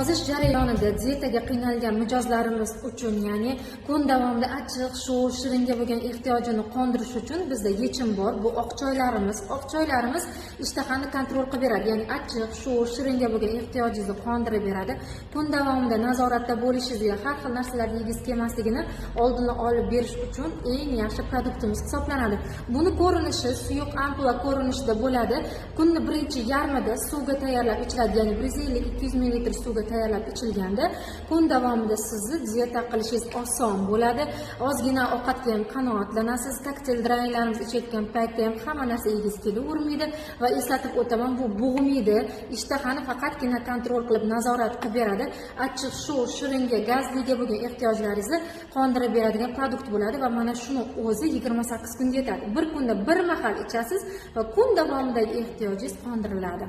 Ozish jarayonida diyetaga qiynalgan mijozlarimiz uchun, ya'ni kun davomida achchiq, sho'r, shiringa bo'lgan ehtiyojini qondirish uchun bizda yechim bor. Bu oq choylarimiz. Oq choylarimiz ishtahani kontrol qilib beradi. Ya'ni achchiq, sho'r, shiringa bo'lgan ehtiyojingizni qondirib beradi. Kun davomida nazoratda bo'lishingizga, har xil narsalarni yegiz kelmasligini oldini olib berish uchun eng yaxshi produktimiz hisoblanadi. Buni ko'rinishi suyuq ampula ko'rinishida bo'ladi. Kunni birinchi yarmida suvga tayyorlab ichiladi. Ya'ni 150-200 ml suvga tayyorlab ichilganda kun davomida sizni diyeta qilishingiz oson bo'ladi. Ozgina ovqatga ham qanoatlanasiz. Taktil draynlarimiz ichayotgan paytda ham hamma narsa yegiz kelavermaydi va eslatib o'taman, bu bug'maydi. Ishtahani faqatgina kontrol qilib nazorat qilib beradi. Achchiq, sho'r, shiringa, gazliga bo'lgan ehtiyojlaringizni qondirib beradigan produkt bo'ladi va mana shuni o'zi 28 kunga yetadi. Bir kunda bir mahal ichasiz va kun davomidagi ehtiyojingiz qondiriladi.